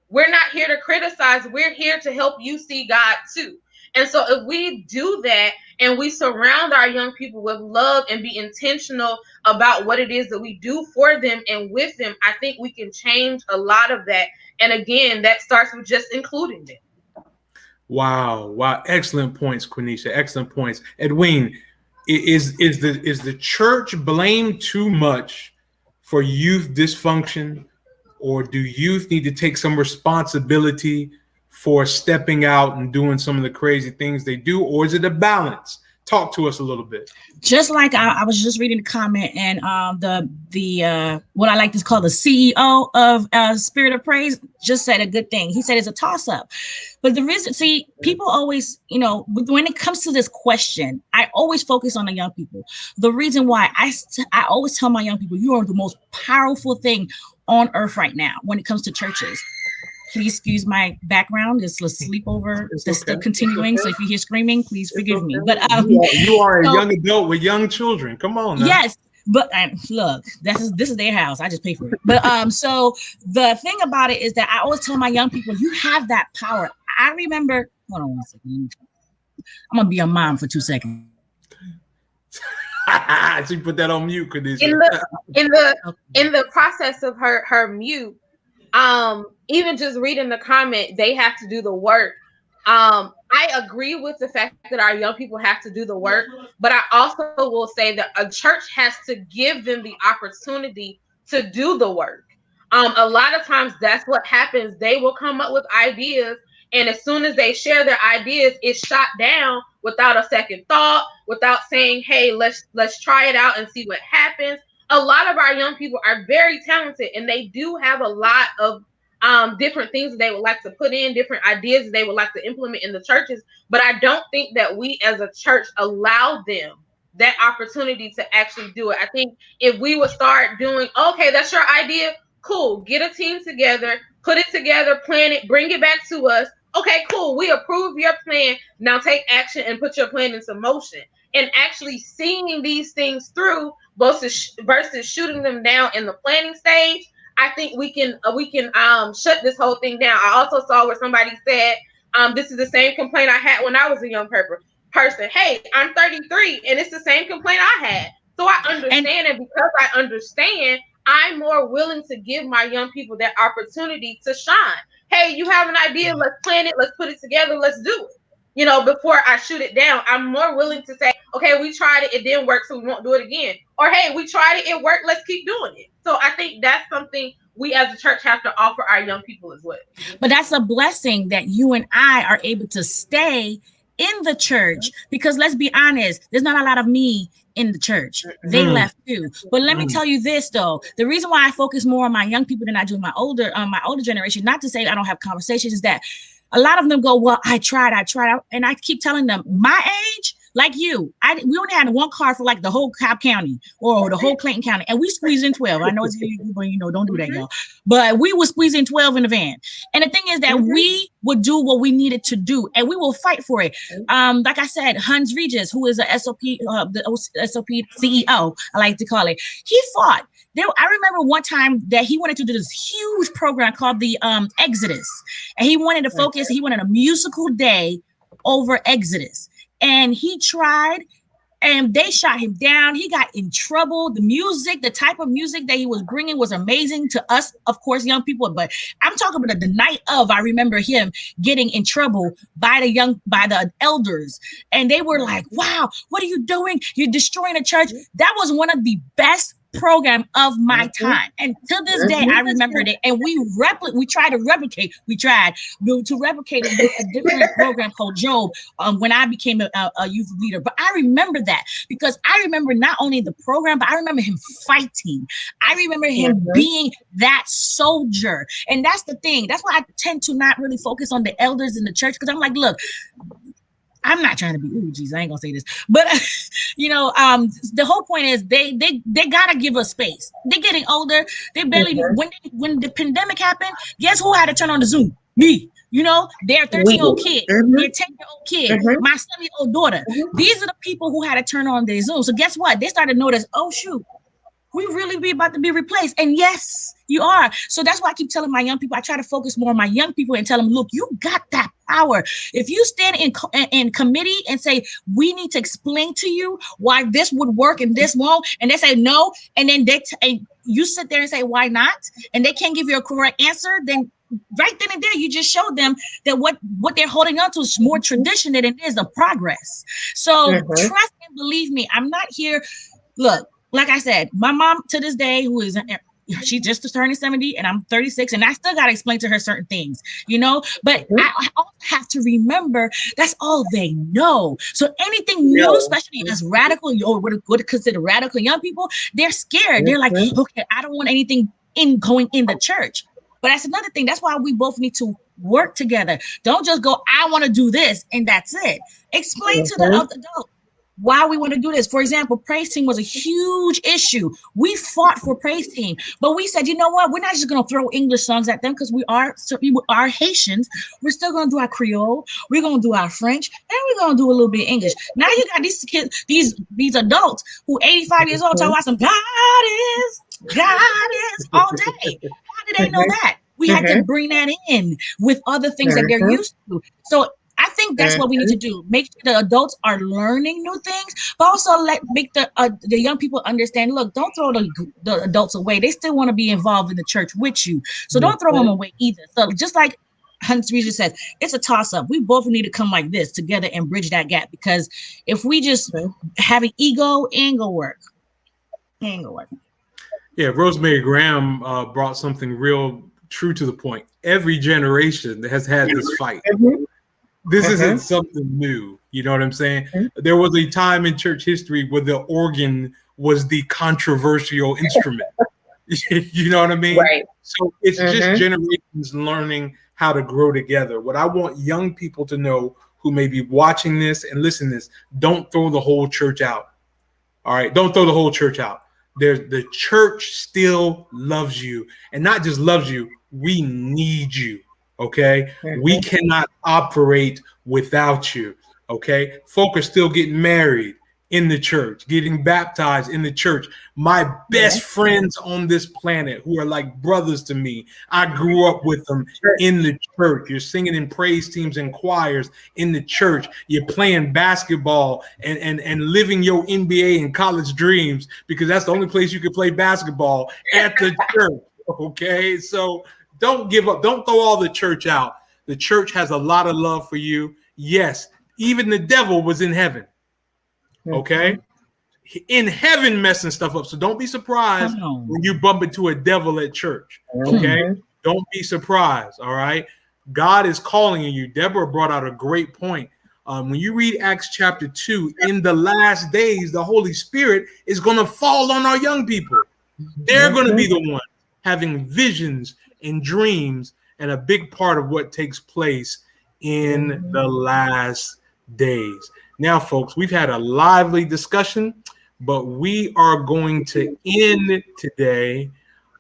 We're not here to criticize. We're here to help you see God too. And so if we do that and we surround our young people with love and be intentional about what it is that we do for them and with them, I think we can change a lot of that. And again, that starts with just including them. Wow. Excellent points, Quinesha. Excellent points. Edwine, is the church blamed too much for youth dysfunction, or do youth need to take some responsibility for stepping out and doing some of the crazy things they do, or is it a balance? Talk to us a little bit. Just like I was just reading the comment, and the what I like to call the CEO of Spirit of Praise just said a good thing. He said it's a toss-up. But the reason, see, people always, when it comes to this question, I always focus on the young people. The reason why I always tell my young people, you are the most powerful thing on earth right now when it comes to churches. Please excuse my background. It's a sleepover that's still continuing. So if you hear screaming, please forgive me. But you are a young adult with young children. Come on now. Yes, but look, this is their house. I just pay for it. But so the thing about it is that I always tell my young people, you have that power. I remember. Hold on one second. I'm gonna be a mom for 2 seconds. She put that on mute. In the process of her mute. Even just reading the comment, they have to do the work. I agree with the fact that our young people have to do the work, but I also will say that a church has to give them the opportunity to do the work. A lot of times that's what happens. They will come up with ideas And as soon as they share their ideas, it's shot down without a second thought, without saying, hey, let's try it out and see what happens. A lot of our young people are very talented, and they do have a lot of different things that they would like to put in, different ideas that they would like to implement in the churches. But I don't think that we as a church allow them that opportunity to actually do it. I think if we would start doing, okay, that's your idea, cool, get a team together, put it together, plan it, bring it back to us. Okay, cool, we approve your plan. Now take action and put your plan into motion. And actually seeing these things through versus shooting them down in the planning stage, I think we can shut this whole thing down. I also saw where somebody said, this is the same complaint I had when I was a young person. Hey, I'm 33, and it's the same complaint I had. So I understand, and because I understand, I'm more willing to give my young people that opportunity to shine. Hey, you have an idea, let's plan it, let's put it together, let's do it. You know, before I shoot it down, I'm more willing to say, okay, we tried it didn't work, so we won't do it again. Or, hey, we tried it worked, let's keep doing it. So I think that's something we as a church have to offer our young people as well. But that's a blessing that you and I are able to stay in the church, because let's be honest, there's not a lot of me in the church. They left too. But let me tell you this though, the reason why I focus more on my young people than I do my older generation, not to say I don't have conversations, is that a lot of them go, well, I tried, and I keep telling them, my age, like you, we only had one car for like the whole Cobb County or the whole Clayton County, and we squeezed in 12. I know it's don't do that, y'all. But we would squeeze in 12 in the van. And the thing is that we would do what we needed to do, and we will fight for it. Like I said, Hans Regis, who is a SOP, the SOP CEO, I like to call it, he fought. I remember one time that he wanted to do this huge program called the Exodus, and he wanted to focus. He wanted a musical day over Exodus, and he tried, and they shot him down. He got in trouble. The music, the type of music that he was bringing was amazing to us, of course, young people. But I'm talking about the night of. I remember him getting in trouble by the elders, and they were like, "Wow, what are you doing? You're destroying the church." That was one of the best program of my time, and to this day I remember it. And we tried to replicate it with a different program called Job when I became a youth leader. But I remember that because I remember not only the program, but I remember him fighting. I remember him being that soldier. And that's the thing, that's why I tend to not really focus on the elders in the church, because I'm like, look, I'm not trying to be, I ain't gonna say this, but the whole point is they gotta give us space. They're getting older. They barely, when the pandemic happened, guess who had to turn on the Zoom? Me. Their 13-year-old kid, their 10-year-old kid, my 7-year-old daughter. These are the people who had to turn on their Zoom. So guess what? They started to notice, oh shoot, we really be about to be replaced. And yes, you are. So that's why I keep telling my young people, I try to focus more on my young people and tell them, look, you got that power. If you stand in committee and say, we need to explain to you why this would work and this won't, and they say no, and then you sit there and say, why not? And they can't give you a correct answer, then right then and there, you just showed them that what they're holding on to is more tradition than it is the progress. So trust and believe me, I'm not here. Look, like I said, my mom to this day, she just turned 70 and I'm 36, and I still got to explain to her certain things, but I also have to remember that's all they know. So anything new, especially as radical, or what consider radical young people, they're scared. They're like, okay, I don't want anything going in the church. But that's another thing. That's why we both need to work together. Don't just go, I want to do this, and that's it. Explain to the adult why we want to do this. For example, praise team was a huge issue. We fought for praise team, but we said, you know what? We're not just going to throw English songs at them because we are Haitians. We're still going to do our Creole. We're going to do our French, and we're going to do a little bit of English. Now you got these kids, these adults who 85 years old talking about some God is all day. How did they know that? We had to bring that in with other things that they're used to. So I think that's what we need to do. Make sure the adults are learning new things, but also make the young people understand, look, don't throw the adults away. They still want to be involved in the church with you. So don't throw them away either. So just like Hans Regis says, it's a toss-up. We both need to come like this together and bridge that gap, because if we just have an ego, it ain't gonna work. Yeah, Rosemary Graham brought something real true to the point. Every generation has had this fight. This isn't something new. You know what I'm saying? There was a time in church history where the organ was the controversial instrument. You know what I mean? Right. So it's just generations learning how to grow together. What I want young people to know who may be watching this and listening to this, don't throw the whole church out. All right? Don't throw the whole church out. The church still loves you. And not just loves you, we need you. Okay? We cannot operate without you. Okay? Folk are still getting married in the church, getting baptized in the church. My best friends on this planet who are like brothers to me, I grew up with them in the church. You're singing in praise teams and choirs in the church. You're playing basketball and living your NBA and college dreams because that's the only place you can play basketball at the church. Okay, so don't give up. Don't throw all the church out. The church has a lot of love for you. Yes, even the devil was in heaven. Okay, in heaven messing stuff up. So don't be surprised when you bump into a devil at church. Okay, don't be surprised. All right, God is calling you. Deborah brought out a great point. When you read Acts chapter 2, in the last days, the Holy Spirit is going to fall on our young people. They're going to be the ones having visions and dreams, and a big part of what takes place in the last days. Now, folks, we've had a lively discussion, but we are going to end today.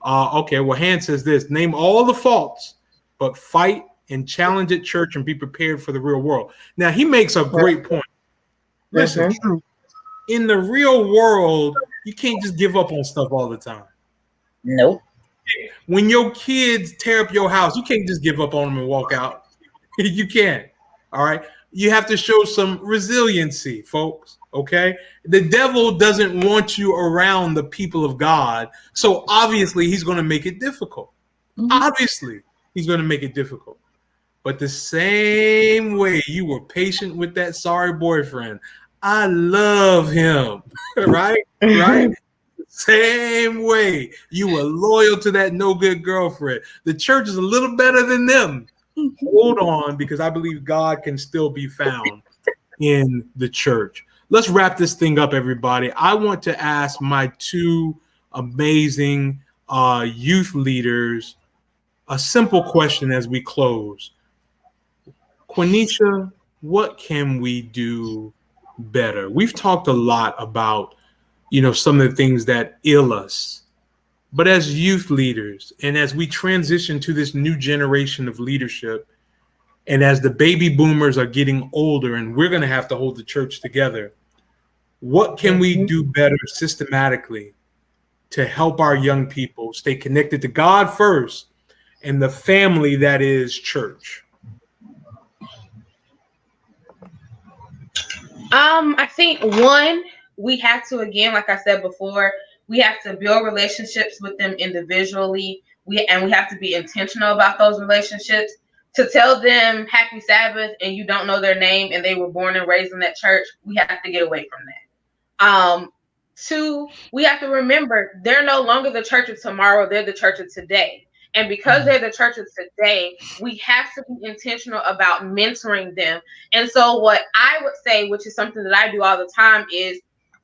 Okay, well, Han says this: name all the faults, but fight and challenge at church and be prepared for the real world. Now, he makes a great point. Listen, in the real world, you can't just give up on stuff all the time. Nope. When your kids tear up your house, you can't just give up on them and walk out. You can't. All right. You have to show some resiliency, folks. Okay. The devil doesn't want you around the people of God. So obviously he's going to make it difficult. Obviously he's going to make it difficult. But the same way you were patient with that sorry boyfriend, I love him. Right? Right? Same way you were loyal to that no good girlfriend. The church is a little better than them. Hold on, because I believe God can still be found in the church. Let's wrap this thing up, everybody. I want to ask my two amazing youth leaders a simple question as we close. Quinesha, what can we do better? We've talked a lot about, some of the things that ail us. But as youth leaders, and as we transition to this new generation of leadership, and as the baby boomers are getting older and we're going to have to hold the church together, what can we do better systematically to help our young people stay connected to God first and the family that is church? I think one, we have to, again, like I said before, we have to build relationships with them individually. We have to be intentional about those relationships. To tell them happy Sabbath and you don't know their name and they were born and raised in that church, we have to get away from that. Two, we have to remember they're no longer the church of tomorrow, they're the church of today. And because they're the church of today, we have to be intentional about mentoring them. And so what I would say, which is something that I do all the time, is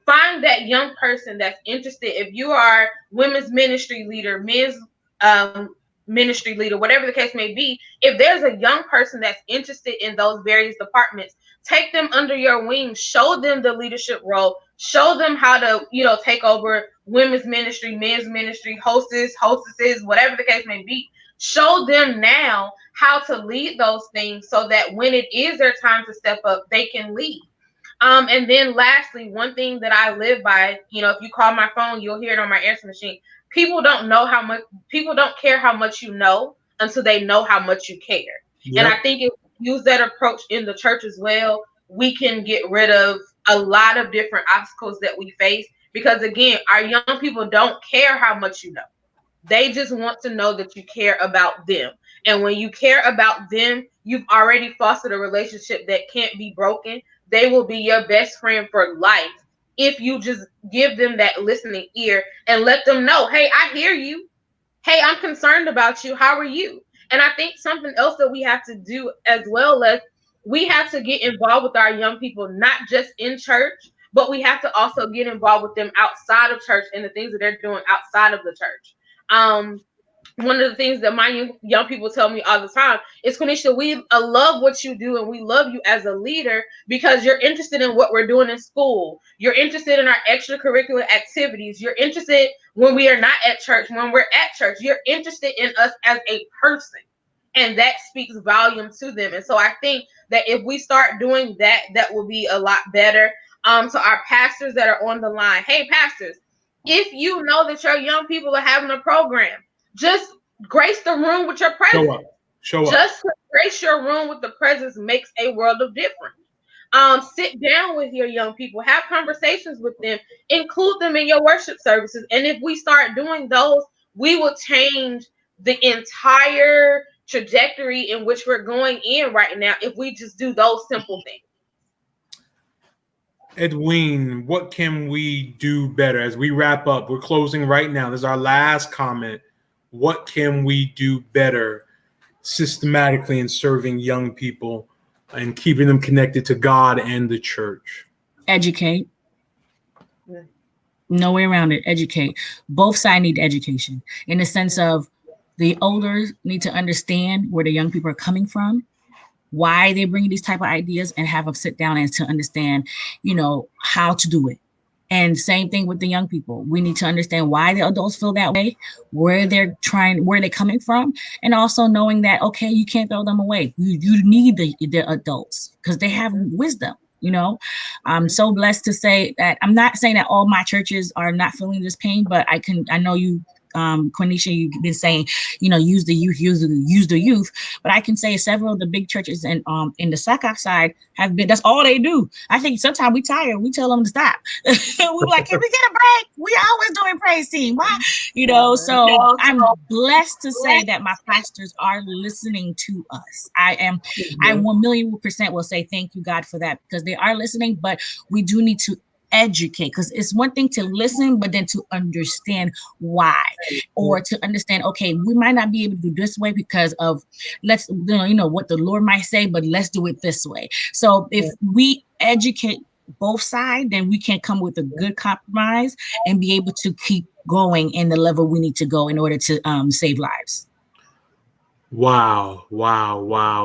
find that young person that's interested. If you are women's ministry leader, men's ministry leader, whatever the case may be, if there's a young person that's interested in those various departments, take them under your wing, show them the leadership role, show them how to, take over women's ministry, men's ministry, hostesses, whatever the case may be. Show them now how to lead those things so that when it is their time to step up, they can lead. And then lastly, one thing that I live by, if you call my phone, you'll hear it on my answer machine. People don't care how much you know until they know how much you care. Yep. And I think if we use that approach in the church as well, we can get rid of a lot of different obstacles that we face. Because again, our young people don't care how much you know. They just want to know that you care about them. And when you care about them, you've already fostered a relationship that can't be broken. They will be your best friend for life if you just give them that listening ear and let them know, hey, I hear you. hey, I'm concerned about you. How are you? And I think something else that we have to do as well as we have to get involved with our young people, not just in church, but we have to also get involved with them outside of church and the things that they're doing outside of the church. One of the things that my young people tell me all the time is, Quinesha, we love what you do and we love you as a leader because you're interested in what we're doing in school. You're interested in our extracurricular activities. You're interested when we are not at church, when we're at church. You're interested in us as a person. And that speaks volume to them. And so I think that if we start doing that, that will be a lot better. To our pastors that are on the line, hey, pastors, if you know that your young people are having a program, just grace the room with your presence. Show up. Just grace your room with the presence makes a world of difference. Sit down with your young people, have conversations with them, include them in your worship services. And if we start doing those, we will change the entire trajectory in which we're going in right now if we just do those simple things. Edwine, what can we do better as we wrap up? We're closing right now. This is our last comment. What can we do better systematically in serving young people and keeping them connected to God and the church? Educate. No way around it. Educate. Both sides need education in the sense of the elders need to understand where the young people are coming from, why they bring these type of ideas, and have them sit down and to understand, how to do it. And same thing with the young people. We need to understand why the adults feel that way, where they're coming from, and also knowing that, okay, you can't throw them away. You need the adults because they have wisdom. I'm so blessed to say that I'm not saying that all my churches are not feeling this pain, but I know you, Quinesha, you've been saying, use the youth, but I can say several of the big churches in the SACHAYF side have been, that's all they do. I think sometimes we tired, we tell them to stop. We're like, can we get a break? We always doing praise team. Why? So I'm blessed to say that my pastors are listening to us. I 1,000,000% will say thank you, God, for that, because they are listening, but we do need to educate, because it's one thing to listen, but then to understand why, or to understand, okay, we might not be able to do this way because of what the Lord might say, but let's do it this way. So if we educate both sides, then we can come with a good compromise and be able to keep going in the level we need to go in order to save lives. Wow.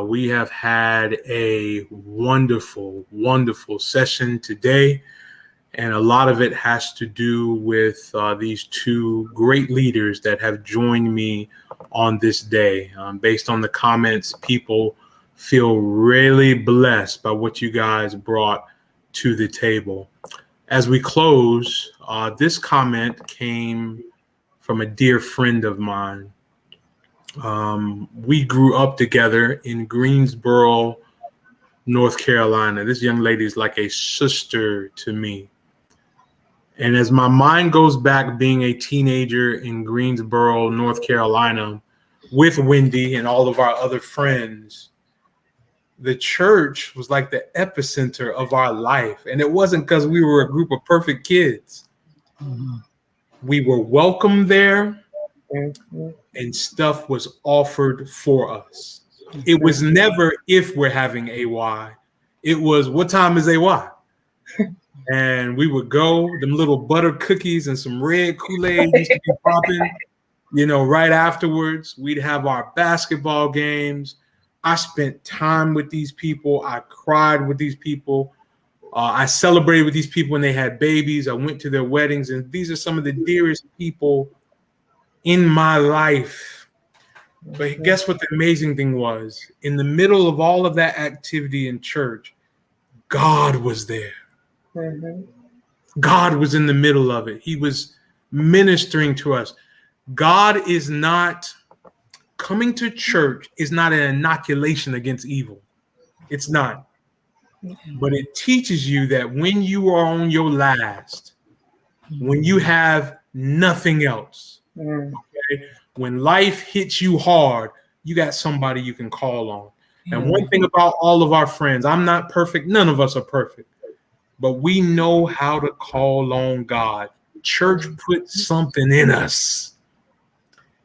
We have had a wonderful, wonderful session today. And a lot of it has to do with these two great leaders that have joined me on this day. Based on the comments, people feel really blessed by what you guys brought to the table. As we close, this comment came from a dear friend of mine. We grew up together in Greensboro, North Carolina. This young lady is like a sister to me. And as my mind goes back being a teenager in Greensboro, North Carolina, with Wendy and all of our other friends, the church was like the epicenter of our life. And it wasn't because we were a group of perfect kids. Mm-hmm. We were welcome there, and stuff was offered for us. It was never if we're having AY. It was, what time is AY? And we would go, them little butter cookies and some red Kool-Aid used to be popping, right afterwards. We'd have our basketball games. I spent time with these people. I cried with these people. I celebrated with these people when they had babies. I went to their weddings, and these are some of the dearest people in my life. But guess what the amazing thing was? In the middle of all of that activity in church, God was there. Mm-hmm. God was in the middle of it. He was ministering to us. God is not coming to church is not an inoculation against evil. It's not. But it teaches you that when you are on your last, when you have nothing else, okay, when life hits you hard, you got somebody you can call on. And one thing about all of our friends, I'm not perfect. None of us are perfect. But we know how to call on God. Church put something in us.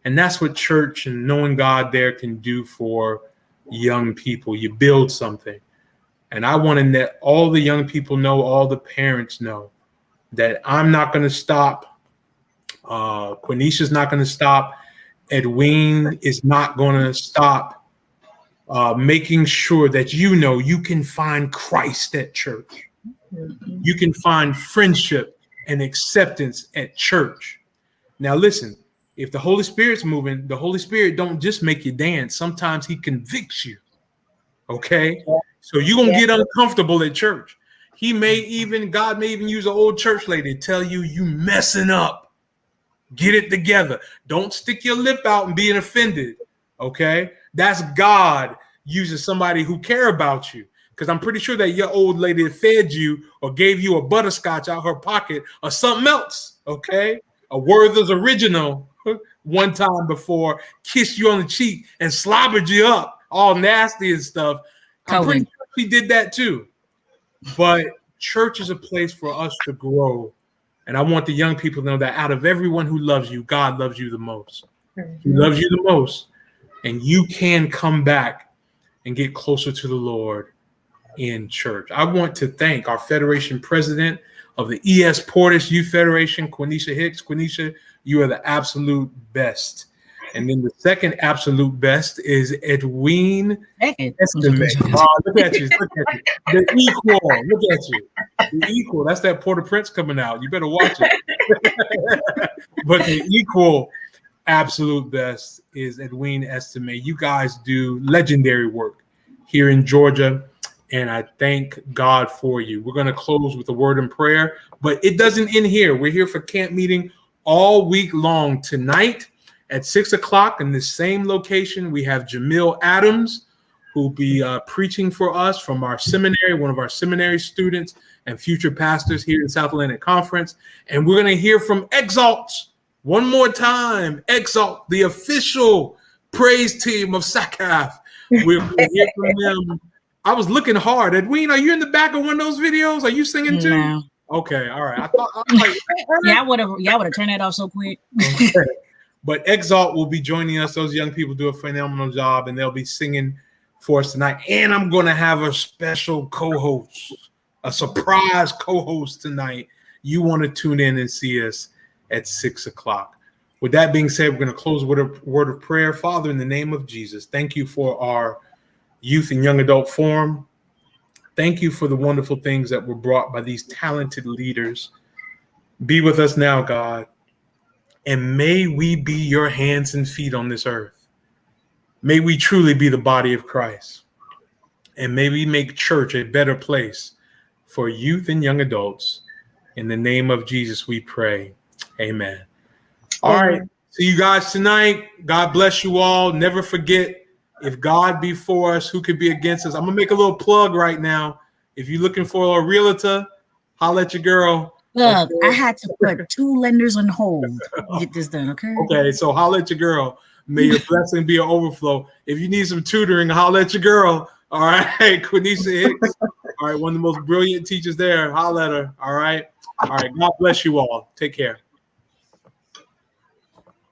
And that's what church and knowing God there can do for young people. You build something. And I want to let all the young people know, all the parents know, that I'm not going to stop. Quinesha's not going to stop. Edwine is not going to stop making sure that you can find Christ at church. You can find friendship and acceptance at church. Now listen, if the Holy Spirit's moving, the Holy Spirit don't just make you dance. Sometimes he convicts you. Okay? So you're going to get uncomfortable at church. God may even use an old church lady to tell you messing up. Get it together. Don't stick your lip out and being offended. Okay? That's God using somebody who care about you. Because I'm pretty sure that your old lady fed you or gave you a butterscotch out her pocket or something else. Okay? A Werther's Original one time before, kissed you on the cheek and slobbered you up all nasty and stuff. I'm pretty sure she did that too. But church is a place for us to grow. And I want the young people to know that out of everyone who loves you, God loves you the most. He loves you the most. And you can come back and get closer to the Lord in church. I want to thank our Federation president of the E.S.Portis Youth Federation, Quinesha Hicks. Quinesha, you are the absolute best. And then the second absolute best is Edwine. Estime. Oh, look at you. Look at you. The equal. Look at you. The equal. That's that Port-au-Prince coming out. You better watch it. But the equal absolute best is Edwine Estime. You guys do legendary work here in Georgia, and I thank God for you. We're going to close with a word in prayer, but it doesn't end here. We're here for camp meeting all week long. Tonight at 6 o'clock in the same location, we have Jamil Adams, who'll be preaching for us from our seminary, one of our seminary students and future pastors here in South Atlantic Conference. And we're going to hear from Exalt one more time. Exalt, the official praise team of SACHAYF. We're going to hear from them. I was looking hard. Edwine, are you in the back of one of those videos? Are you singing too? No. Okay, all right. I was like, yeah, I would have turned that off so quick. Okay. But Exalt will be joining us. Those young people do a phenomenal job, and they'll be singing for us tonight. And I'm going to have a special co-host, a surprise co-host tonight. You want to tune in and see us at 6 o'clock. With that being said, we're going to close with a word of prayer. Father, in the name of Jesus, thank you for our youth and young adult forum. Thank you for the wonderful things that were brought by these talented leaders. Be with us now, God, and may we be your hands and feet on this earth. May we truly be the body of Christ, and may we make church a better place for youth and young adults. In the name of Jesus, we pray. Amen. All right. See you guys tonight. God bless you all. Never forget, if God be for us, who could be against us? I'm going to make a little plug right now. If you're looking for a realtor, holla at your girl. Look, okay. I had to put 2 lenders on hold to get this done, okay? Okay, so holla at your girl. May your blessing be an overflow. If you need some tutoring, holla at your girl. All right, Quinesha Hicks. All right, one of the most brilliant teachers there. Holla at her. All right. All right, God bless you all. Take care.